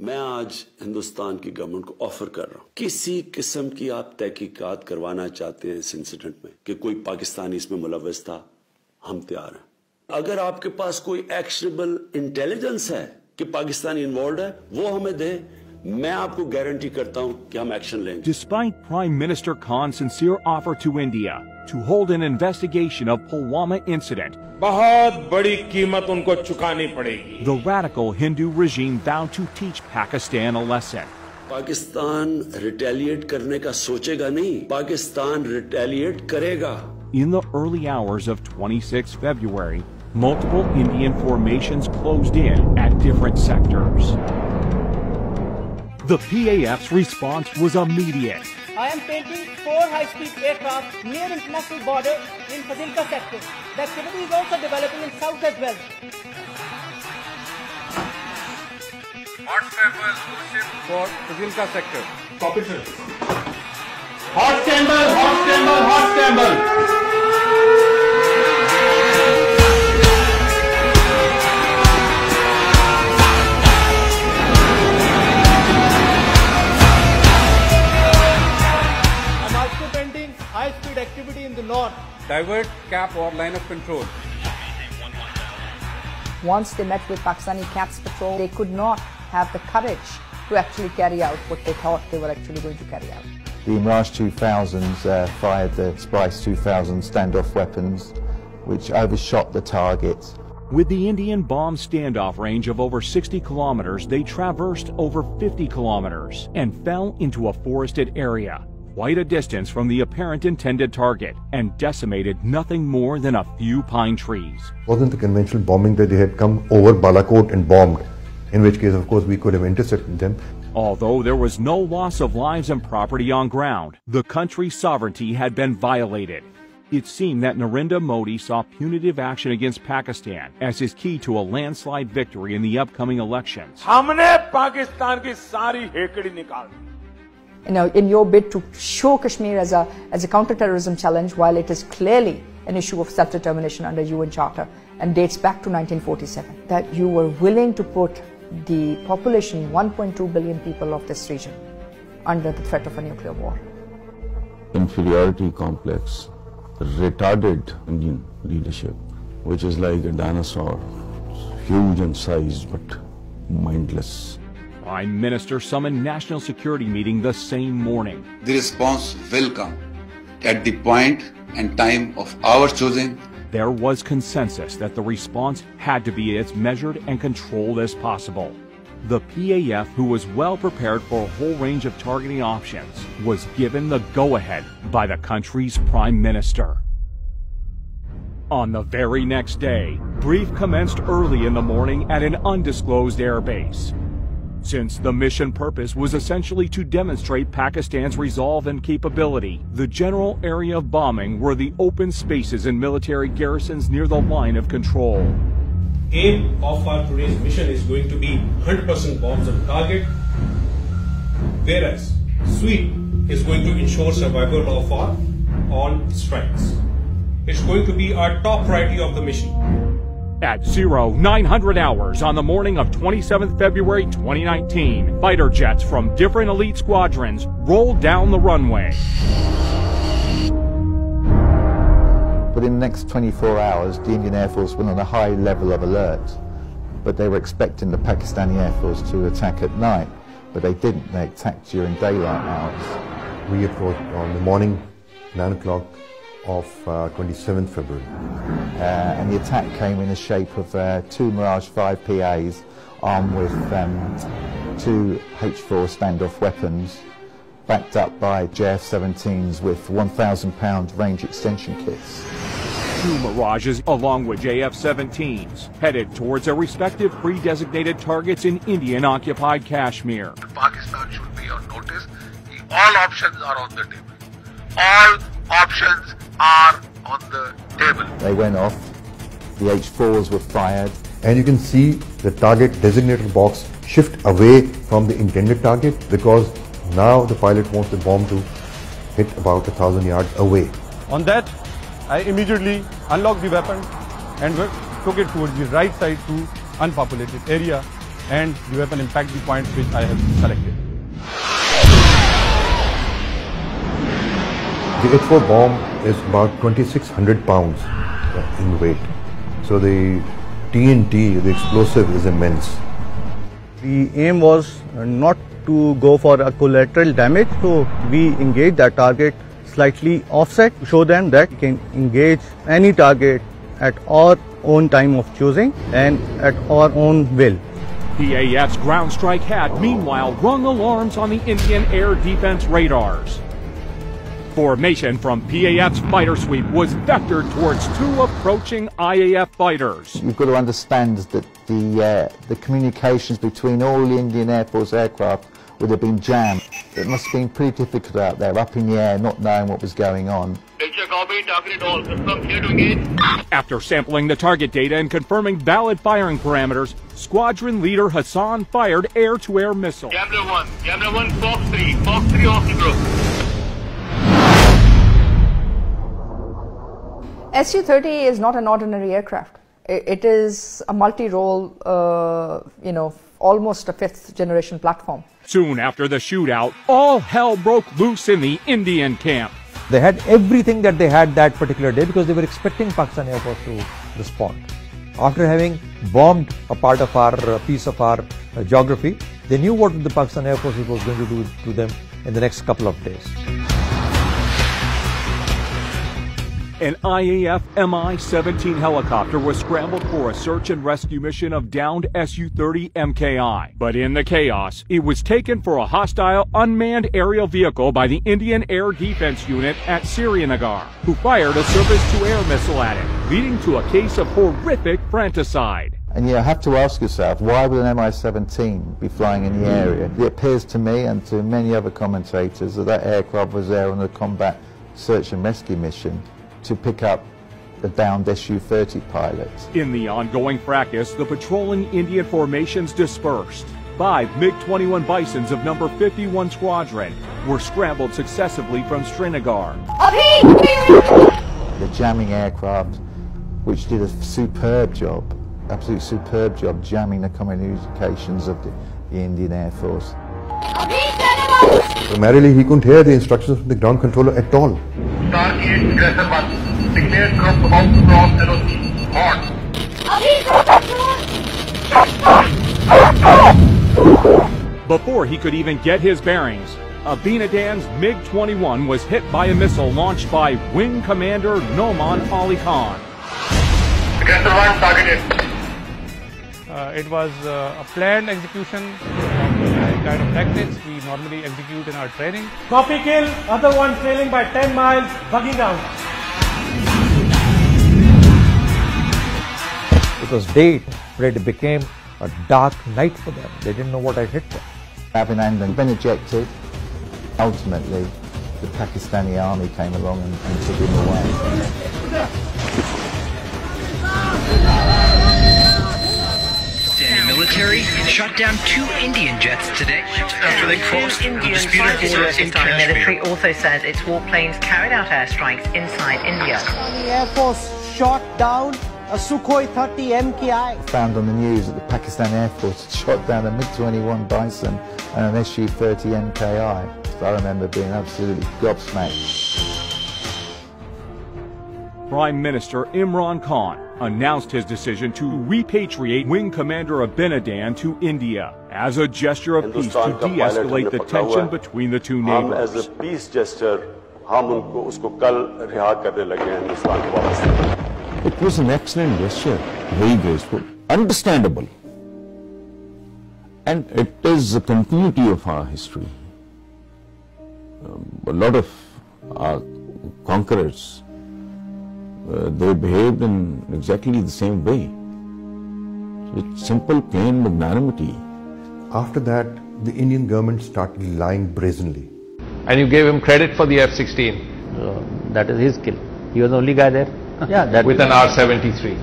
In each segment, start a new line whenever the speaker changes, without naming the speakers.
मैं आज हिंदुस्तान की गवर्नमेंट को ऑफर कर रहा हूं, किसी किस्म की आप तहकीकात करवाना चाहते हैं इस इंसिडेंट में कि कोई पाकिस्तानी इसमें मुलव्वस था, हम तैयार हैं। अगर आपके पास कोई एक्शनेबल इंटेलिजेंस है कि पाकिस्तानी इन्वॉल्व है, वो हमें दे, मैं आपको गारंटी करता हूं कि हम एक्शन लेंगे।
Despite Prime Minister Khan's sincere offer to India to hold an investigation of Pulwama incident,
बहुत बड़ी कीमत उनको चुकानी पड़ेगी।
the radical Hindu regime vowed to teach Pakistan a lesson.
Pakistan retaliate करने का सोचेगा नहीं, पाकिस्तान रिटेलिएट करेगा।
In the early hours of 26 February, multiple Indian formations closed in at different sectors. The PAF's response was immediate.
I am painting 4 high-speed aircraft near international border in Fazilka sector. The activity is also developing in south as well.
Hot sample for Fazilka sector. Copy, sir.
Hot sample, hot sample, hot sample.
High-speed activity in the north.
Divert, cap or line of control.
Once they met with Pakistani CAPS patrol, they could not have the courage to actually carry out what they thought they were actually going to carry out.
The Mirage 2000s fired the Spice 2000 standoff weapons, which overshot the target.
With the Indian bomb standoff range of over 60 kilometers, they traversed over 50 kilometers and fell into a forested area, quite a distance from the apparent intended target, and decimated nothing more than a few pine trees.
It wasn't the conventional bombing that they had come over Balakot and bombed, in which case, of course, we could have intercepted them.
Although there was no loss of lives and property on ground, the country's sovereignty had been violated. It seemed that Narendra Modi saw punitive action against Pakistan as his key to a landslide victory in the upcoming elections.
हमने पाकिस्तान की सारी हेकड़ी निकाल दी।
In your bid to show Kashmir as a counter-terrorism challenge, while it is clearly an issue of self-determination under UN Charter and dates back to 1947, that you were willing to put the population, 1.2 billion people of this region, under the threat of a nuclear war.
Inferiority complex, retarded Indian leadership, which is like a dinosaur, huge in size but mindless.
Prime Minister summoned national security meeting the same morning.
The response will come at the point and time of our choosing.
There was consensus that the response had to be as measured and controlled as possible. The PAF, who was well prepared for a whole range of targeting options, was given the go-ahead by the country's Prime Minister. On the very next day, brief commenced early in the morning at an undisclosed airbase. Since the mission purpose was essentially to demonstrate Pakistan's resolve and capability, the general area of bombing were the open spaces and military garrisons near the line of control.
Aim of our today's mission is going to be 100% bombs on target, whereas sweep is going to ensure survival of our all strikes. It's going to be our top priority of the mission.
At 0900 hours on the morning of 27th February 2019, fighter jets from different elite squadrons rolled down the runway.
But in the next 24 hours, the Indian Air Force went on a high level of alert. But they were expecting the Pakistani Air Force to attack at night, but they didn't. They attacked during daylight hours.
We approached on the morning, 9 o'clock of 27th February.
And the attack came in the shape of 2 Mirage 5 PAs armed with 2 H4 standoff weapons, backed up by JF-17s with 1,000-pound range extension kits.
2 Mirages, along with JF-17s, headed towards their respective pre-designated targets in Indian-occupied Kashmir.
Pakistan should be on notice. All options are on the table. All options are on the table.
They went off, the H4s were fired.
And you can see the target designated box shift away from the intended target because now the pilot wants the bomb to hit about 1,000 yards away.
On that, I immediately unlocked the weapon and took it towards the right side to unpopulated area
and the weapon impact the points which I have selected.
The H4 bomb is about 2,600 pounds in weight. So the TNT, the explosive, is immense.
The aim was not to go for a collateral damage, so we engaged that target slightly offset to show them that we can engage any target at our own time of choosing and at our own will.
PAF's ground strike had, meanwhile, rung alarms on the Indian air defense radars. Formation from PAF's fighter sweep was vectored towards two approaching IAF fighters.
You've got to understand that the communications between all the Indian Air Force aircraft would have been jammed. It must have been pretty difficult out there, up in the air, not knowing what was going on.
After sampling the target data and confirming valid firing parameters, Squadron Leader Hassan fired air-to-air missiles.
Gambler 1, Fox 3 off the group.
Su-30 is not an ordinary aircraft. It is a multi-role, almost a fifth-generation platform.
Soon after the shootout, all hell broke loose in the Indian camp.
They had everything that they had that particular day because they were expecting Pakistan Air Force to respond. After having bombed a part of our piece of our geography, they knew what the Pakistan Air Force was going to do to them in the next couple of days.
An IAF Mi-17 helicopter was scrambled for a search and rescue mission of downed Su-30 MKI. But in the chaos, it was taken for a hostile unmanned aerial vehicle by the Indian Air Defense Unit at Srinagar, who fired a surface-to-air missile at it, leading to a case of horrific fratricide.
And you have to ask yourself, why would an Mi-17 be flying in the area? It appears to me and to many other commentators that that aircraft was there on a combat search and rescue mission to pick up the downed Su-30 pilots.
In the ongoing fracas, the patrolling Indian formations dispersed. 5 MiG-21 Bisons of number 51 Squadron were scrambled successively from Srinagar.
The jamming aircraft, which did a superb job, absolutely superb job jamming the communications of the Indian Air Force.
Primarily, he couldn't hear the instructions from the ground controller at all.
Target Aggressor 1, declared group about to cross LOC.
Before he could even get his bearings, Abinadan's MiG-21 was hit by a missile launched by Wing Commander Noman Ali Khan.
Aggressor 1 targeted.
It was a planned execution of the kind of tactics we normally execute in our training.
Copy kill, other one trailing by 10 miles, bugging out.
It was day, but it became a dark night for them. They didn't know what had hit them.
Abhinandan been ejected. Ultimately, the Pakistani army came along and took him away.
The military shot down 2 Indian jets today after they crossed the disputed border in Kashmir.
Military also says its warplanes carried out airstrikes inside India.
The Air Force shot down a Sukhoi 30 MKI.
Found on the news that the Pakistan Air Force had shot down a MiG-21 Bison and an Su-30 MKI. So I remember being absolutely gobsmacked.
Prime Minister Imran Khan announced his decision to repatriate Wing Commander Abinadan to India as a gesture of peace to de-escalate the tension between the two neighbors.
As a peace gesture,
It was an excellent gesture, very graceful, understandable. And it is a continuity of our history. A lot of our conquerors, they behaved in exactly the same way. It's simple, plain magnanimity.
After that, the Indian government started lying brazenly.
And you gave him credit for the F-16?
That is his skill. He was the only guy there. Yeah, that
with an R-73.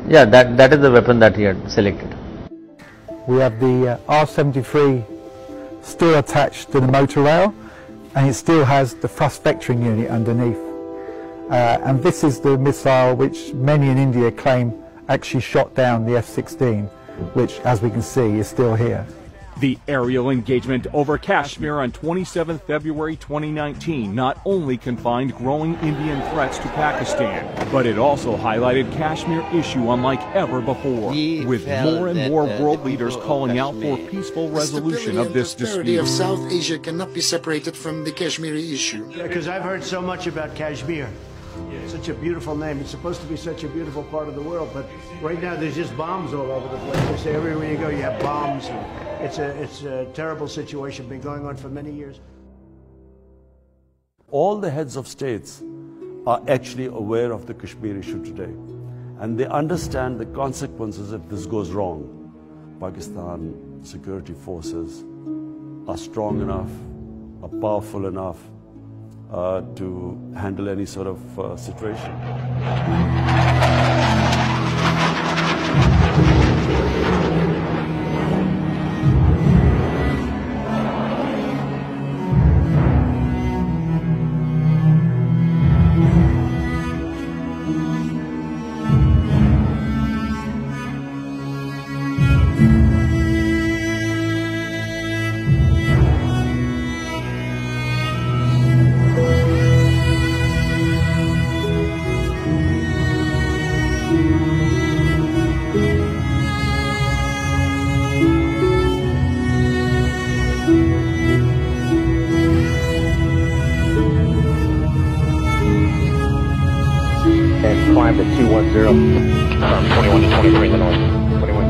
Yeah, that is the weapon that he had selected.
We have the R-73 still attached to the motor rail, and it still has the thrust vectoring unit underneath. And this is the missile which many in India claim actually shot down the F-16. which, as we can see, is still here.
The aerial engagement over Kashmir on 27 February 2019 not only confined growing Indian threats to Pakistan, but it also highlighted Kashmir issue unlike ever before, with more and more world leaders calling out for peaceful resolution of this dispute.
Of South Asia cannot be separated from the Kashmiri issue.
Because I've heard so much about Kashmir. Such a beautiful name. It's supposed to be such a beautiful part of the world, but right now there's just bombs all over the place. They say everywhere you go you have bombs. It's a terrible situation, been going on for many years.
All the heads of states are actually aware of the Kashmir issue today, and they understand the consequences if this goes wrong. Pakistan security forces are strong enough, are powerful enough to handle any sort of situation.
Climbed at 210. 21 to 23 in the north. 21